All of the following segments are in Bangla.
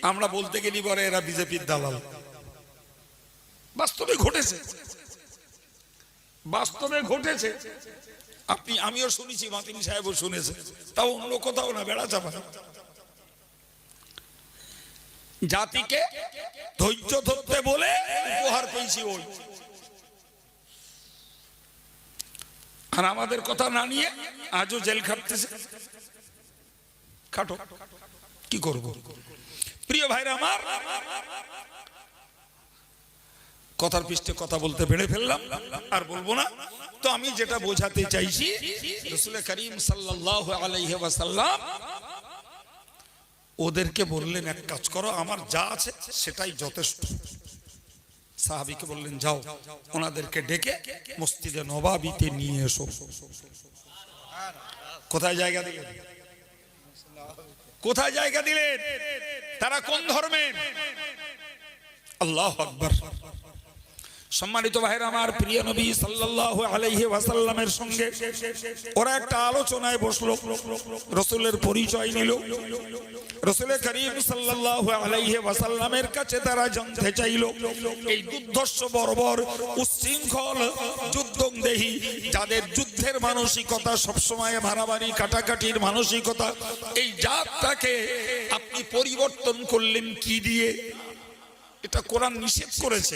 আমরা বলতে গেলি পরে এরা বিজেপির দালাল। বাস্তবে ঘটেছে, বাস্তবে ঘটেছে। আমিও শুনেছি, মাতিন সাহেবও শুনেছে, তাও অন্য কোথাও না, বেড়া চাপা। জাতিকে ধৈর্য ধরতে বলে উপহার পেয়েছি ওই, আর আমাদের কথা না নিয়ে আজও জেল খাটতেছে। খাটো, কি করব? প্রিয় ভাইরা আমার, কথার পৃষ্ঠে কথা বলতে বেড়ে ফেললাম, আর বলবো না। তো আমি যেটা বোঝাতে চাইছি, রাসূল করিম সাল্লাল্লাহু আলাইহি ওয়াসাল্লাম ওদেরকে বললেন, এক কাজ করো, আমার যা আছে সেটাই যথেষ্ট। সাহাবীকে বললেন, যাও ওনাদেরকে ডেকে মসজিদে নববীতে নিয়ে এসো। কোথায় জায়গা দিলেন? কোথায় জায়গা দিলেন? তারা কোন ধর্মের? আল্লাহু আকবার। সম্মানিত ভাইরা আমার, প্রিয় নবী সাল্লাল্লাহু আলাইহি ওয়াসাল্লামের সঙ্গে ওরা একটা আলোচনায় বসলো, রাসূলের পরিচয় নিল। রাসূল করিম সাল্লাল্লাহু আলাইহি ওয়াসাল্লামের কাছে তারা জানতে চাইল, এই দুর্ধর্ষ বর্বর উচ্ছৃঙ্খল যুদ্ধংদেহী, যাদের যুদ্ধের মানসিকতা, সবসময় মারামারি কাটাকাটির মানসিকতা, এই জাতটাকে আপনি পরিবর্তন করলেন কি দিয়ে? এটা কোরআন নিষেধ করেছে।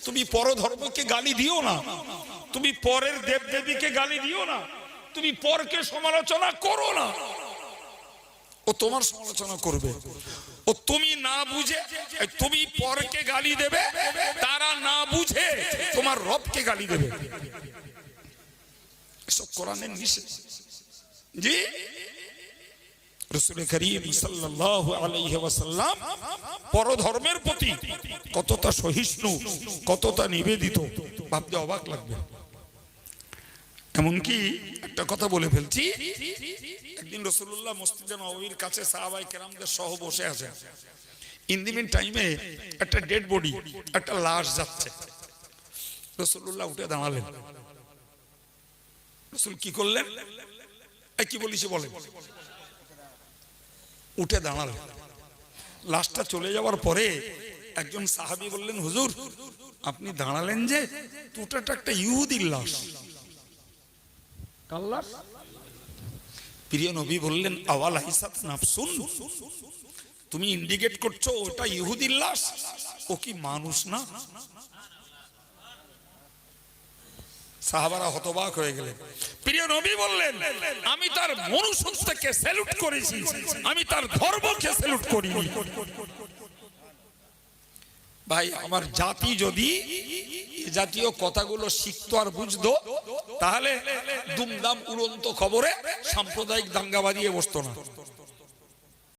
তুমি পরধর্মকে গালি দিও না, তুমি পরের দেবদেবীকে গালি দিও না, তুমি পরকে সমালোচনা করো না। ও তোমার সমালোচনা করবে, ও তুমি না বুঝে তুমি পরকে গালি দেবে, তারা না বুঝে তোমার রবকে গালি দেবে। এসব কোরআনের নিষেধ। জি, রাসূল করিম সাল্লাল্লাহু আলাইহি ওয়াসাল্লাম পরধর্মের প্রতি কতটা সহিষ্ণু, কতটা নিবেদিত, ভাবতে অবাক লাগবে। এমনকি একটা কথা বলে ফেলছি, একদিন রাসূলুল্লাহ মসজিদে নববীর কাছে সাহাবায়ে কেরামদের সহ বসে আছেন। ইন দি মিন টাইমে একটা ডেড বডি, একটা লাশ যাচ্ছে। রাসূলুল্লাহ উঠে দাঁড়ালেন। রাসূল কি করলেন? কি বলিস বলেন? উঠে দাঁড়ালেন। লাশটা চলে যাওয়ার পরে একজন সাহাবী বললেন, হুজুর আপনি দাঁড়ালেন যে, ওটা একটা ইহুদির লাশ। আল্লাহ প্রিয় নবী বললেন, আওয়ালাইসাত নাফসুন, তুমি ইন্ডিকেট করছো ওটা ইহুদির লাশ, ও কি মানুষ না? সাহাবারা হতবাক হয়ে গেলেন। প্রিয় নবী বললেন, আমি তার মনুষ্যত্বকে স্যালুট করেছি, আমি তার ধর্মকে স্যালুট করি। ভাই আমার, জাতি যদি এই জাতীয় কথাগুলো শিখতো আর বুঝতো, তাহলে দুমদাম উড়ন্ত খবরে সাম্প্রদায়িক দাঙ্গা বাঁধিয়ে বসতো না।